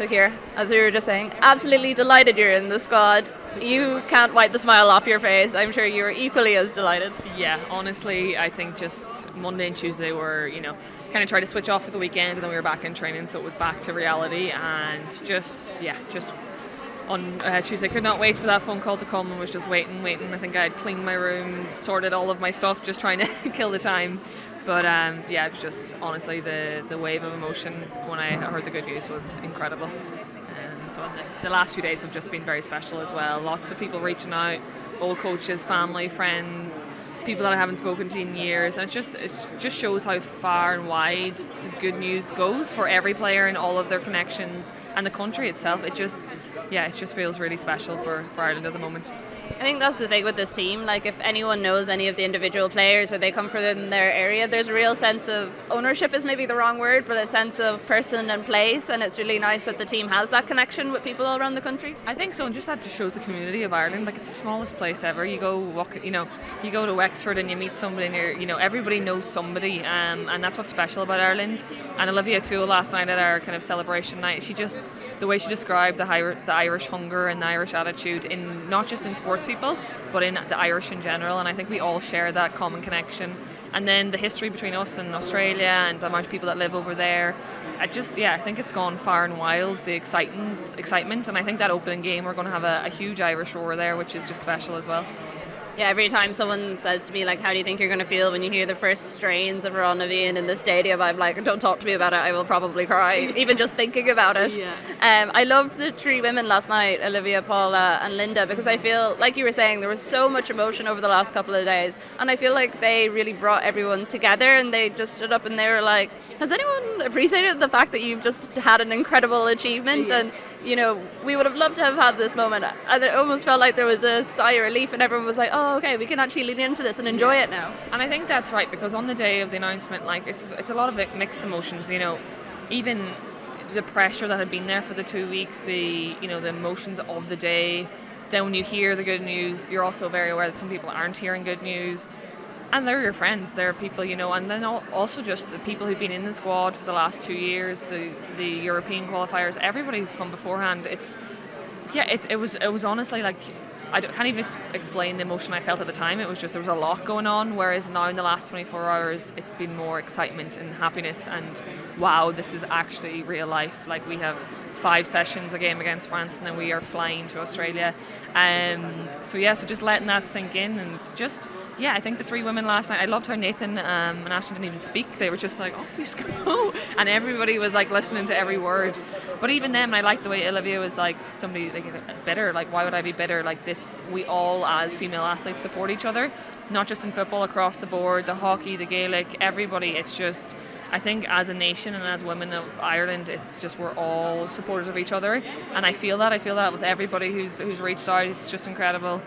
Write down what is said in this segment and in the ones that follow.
So Ciara, as we were just saying, absolutely delighted you're in the squad. You can't wipe the smile off your face. I'm sure you were equally as delighted. Yeah, honestly, I think just Monday and Tuesday were, kind of tried to switch off for the weekend, and then we were back in training, so it was back to reality. And just on Tuesday, could not wait for that phone call to come, and was just waiting. I think I had cleaned my room, sorted all of my stuff, just trying to kill the time. But it was just honestly the wave of emotion when I heard the good news was incredible. So the last few days have just been very special as well. Lots of people reaching out, old coaches, family, friends, people that I haven't spoken to in years, and it just shows how far and wide the good news goes for every player and all of their connections and the country itself. It just feels really special for Ireland at the moment. I think that's the thing with this team. Like, if anyone knows any of the individual players or they come from their area, there's a real sense of ownership is maybe the wrong word, but a sense of person and place, and it's really nice that the team has that connection with people all around the country. I think so, and just that just shows the community of Ireland. Like, it's the smallest place ever. You go walk, you go to Wexford and you meet somebody, and everybody knows somebody, and that's what's special about Ireland. And Olivia Toole last night at our kind of celebration night, the way she described the Irish hunger and the Irish attitude, in not just in sports people, but in the Irish in general, and I think we all share that common connection. And then the history between us and Australia and the amount of people that live over there, I think it's gone far and wild, the excitement, and I think that opening game we're going to have a huge Irish roar there, which is just special as well. Yeah, every time someone says to me, like, how do you think you're going to feel when you hear the first strains of Ron Naveen in the stadium, I'm like, don't talk to me about it, I will probably cry, even just thinking about it. Yeah. I loved the three women last night, Olivia, Paula and Linda, because I feel, like you were saying, there was so much emotion over the last couple of days, and I feel like they really brought everyone together, and they just stood up and they were like, has anyone appreciated the fact that you've just had an incredible achievement? Yes. And we would have loved to have had this moment, and it almost felt like there was a sigh of relief, and everyone was like, oh, okay, we can actually lean into this and enjoy it now. And I think that's right, because on the day of the announcement, like, it's a lot of mixed emotions, even the pressure that had been there for the 2 weeks, the emotions of the day. Then when you hear the good news, you're also very aware that some people aren't hearing good news. And they're your friends, they're people, and then also just the people who've been in the squad for the last 2 years, the European qualifiers, everybody who's come beforehand. It was honestly like, I can't even explain the emotion I felt at the time. It was just, there was a lot going on, whereas now in the last 24 hours, it's been more excitement and happiness and, wow, this is actually real life. Like, we have 5 sessions, a game against France, and then we are flying to Australia. So just letting that sink in, and just, I think the 3 women last night, I loved how Nathan and Ashton didn't even speak. They were just like, oh, please go. And everybody was like listening to every word. But even then, I liked the way Olivia was like, somebody like bitter. Like, why would I be bitter? Like, this, we all as female athletes support each other, not just in football, across the board, the hockey, the Gaelic, everybody. It's just, I think as a nation and as women of Ireland, it's just, we're all supporters of each other. And I feel that with everybody who's reached out. It's just incredible.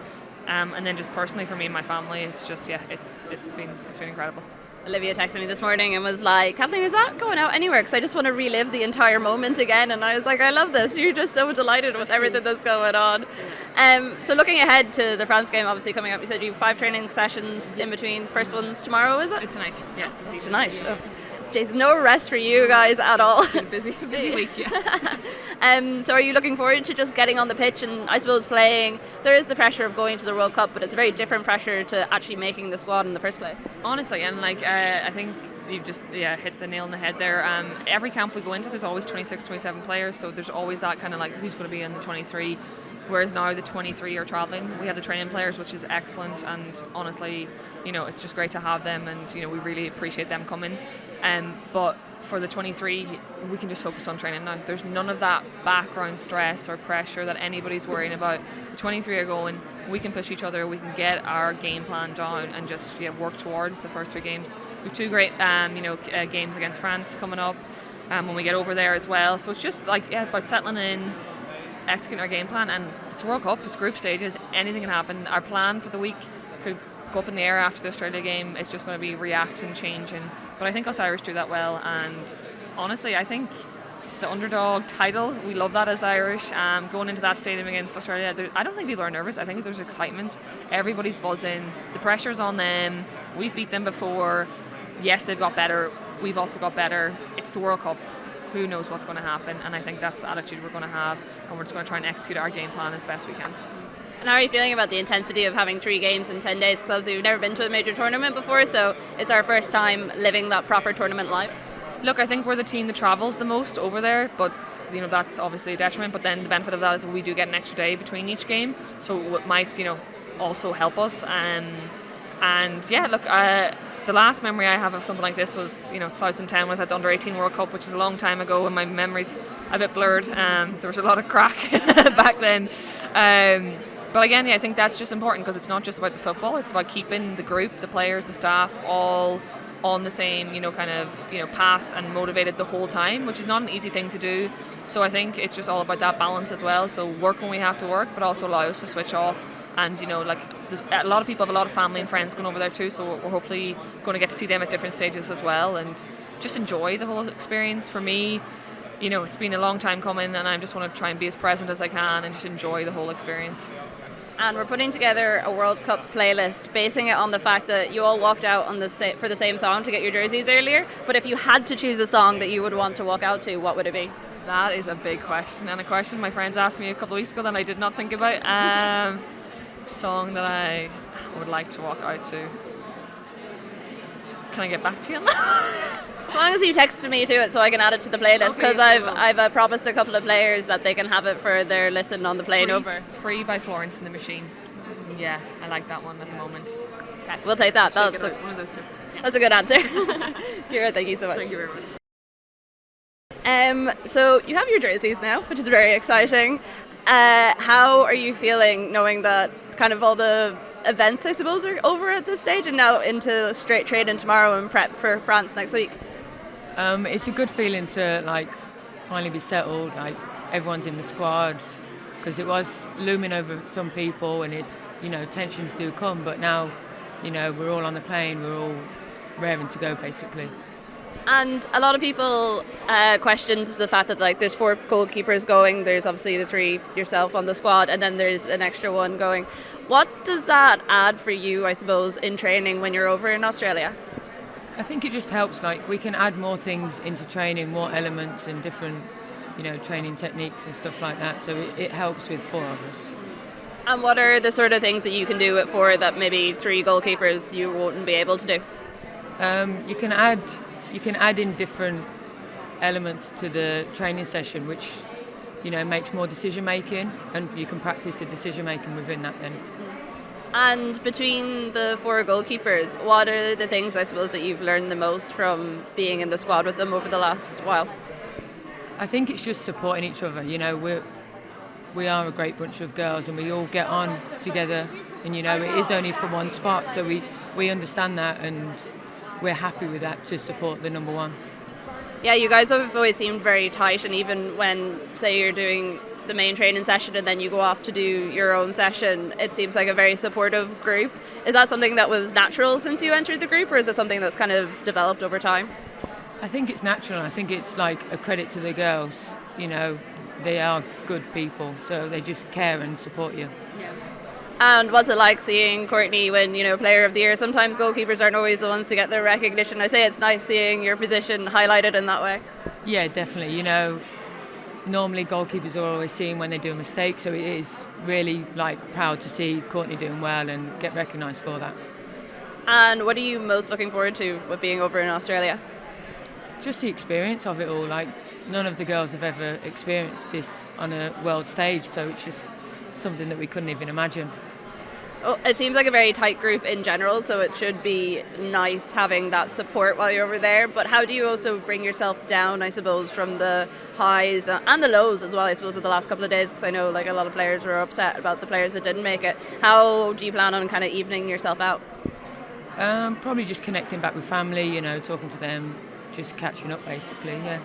And then just personally for me and my family, it's just, it's been incredible. Olivia texted me this morning and was like, Kathleen, is that going out anywhere? Because I just want to relive the entire moment again. And I was like, I love this. You're just so delighted with everything that's going on. So looking ahead to the France game, obviously coming up, you said you have 5 training sessions in between. First one's tomorrow, is it? Tonight, yeah. Tonight. Oh. Jeez, no rest for you guys at all. Busy week, yeah. So are you looking forward to just getting on the pitch and, I suppose, playing? There is the pressure of going to the World Cup, but it's a very different pressure to actually making the squad in the first place. Honestly, and I think you've just hit the nail on the head there. Every camp we go into, there's always 26, 27 players, so there's always that kind of like, who's going to be in the 23, whereas now the 23 are travelling. We have the training players, which is excellent, and honestly, it's just great to have them, and we really appreciate them coming. But for the 23, we can just focus on training now. There's none of that background stress or pressure that anybody's worrying about. The 23 are going, we can push each other, we can get our game plan down and just work towards the first 3 games. We have 2 great games against France coming up when we get over there as well. So it's just like about settling in, executing our game plan, and it's World Cup, it's group stages, anything can happen. Our plan for the week could go up in the air after the Australia game. It's just going to be react and change, but I think us Irish do that well, and honestly I think the underdog title, we love that as Irish. Going into that stadium against Australia, I don't think people are nervous. I think there's excitement, everybody's buzzing, the pressure's on them. We've beat them before. Yes, they've got better, we've also got better. It's the World Cup. who knows what's going to happen, and I think that's the attitude we're going to have, and we're just going to try and execute our game plan as best we can. And how are you feeling about the intensity of having 3 games in 10 days? Because obviously we've never been to a major tournament before, so it's our first time living that proper tournament live. Look, I think we're the team that travels the most over there, but that's obviously a detriment. But then the benefit of that is we do get an extra day between each game, so it might also help us. And yeah, look, the last memory I have of something like this was 2010 was at the Under-18 World Cup, which is a long time ago, and my memory's a bit blurred. There was a lot of crack back then. But again, I think that's just important, because it's not just about the football, it's about keeping the group, the players, the staff, all on the same path and motivated the whole time, which is not an easy thing to do. So I think it's just all about that balance as well. So work when we have to work, but also allow us to switch off. And there's a lot of people have a lot of family and friends going over there too, so we're hopefully going to get to see them at different stages as well, and just enjoy the whole experience. For me, it's been a long time coming, and I just want to try and be as present as I can and just enjoy the whole experience. And we're putting together a World Cup playlist, basing it on the fact that you all walked out for the same song to get your jerseys earlier. But if you had to choose a song that you would want to walk out to, what would it be? That is a big question, and a question my friends asked me a couple of weeks ago that I did not think about. Song that I would like to walk out to. Can I get back to you on that? As long as you texted me to it so I can add it to the playlist, because I've promised a couple of players that they can have it for their listen on the plane over. Free by Florence and the Machine. Yeah, I like that one at the moment. Okay, we'll take that. One of those two. Yeah. That's a good answer. Ciara, thank you so much. Thank you very much. So you have your jerseys now, which is very exciting. How are you feeling knowing that kind of all the events, I suppose, are over at this stage, and now into straight training tomorrow and prep for France next week? It's a good feeling to finally be settled. Everyone's in the squad, because it was looming over some people, and tensions do come. But now, we're all on the plane. We're all raring to go, basically. And a lot of people questioned the fact that there's 4 goalkeepers going. There's obviously the 3 yourself on the squad, and then there's an extra one going. What does that add for you, I suppose, in training when you're over in Australia? I think it just helps. We can add more things into training, more elements and different, training techniques and stuff like that. So it helps with 4 of us. And what are the sort of things that you can do at 4 that maybe 3 goalkeepers you won't be able to do? You can add in different elements to the training session, which makes more decision making, and you can practice the decision making within that then. And between the 4 goalkeepers, what are the things, I suppose, that you've learned the most from being in the squad with them over the last while? I think it's just supporting each other. We are a great bunch of girls, and we all get on together, and it is only for one spot, so we understand that, and we're happy with that to support the number 1. Yeah, you guys have always seemed very tight, and even when, say, you're doing the main training session and then you go off to do your own session, it seems like a very supportive group. Is that something that was natural since you entered the group, or is it something that's kind of developed over time? I think it's natural. I think it's a credit to the girls. They are good people, so they just care and support you. Yeah. And what's it like seeing Courtney win, Player of the Year? Sometimes goalkeepers aren't always the ones to get the recognition. I say it's nice seeing your position highlighted in that way. Yeah, definitely. Normally goalkeepers are always seen when they do a mistake, so it is really proud to see Courtney doing well and get recognised for that. And what are you most looking forward to with being over in Australia? Just the experience of it all. None of the girls have ever experienced this on a world stage, so it's just something that we couldn't even imagine. Well, it seems like a very tight group in general, so it should be nice having that support while you're over there. But how do you also bring yourself down, I suppose, from the highs and the lows as well, I suppose, of the last couple of days? Because I know a lot of players were upset about the players that didn't make it. How do you plan on kind of evening yourself out? Probably just connecting back with family, talking to them, just catching up basically, yeah.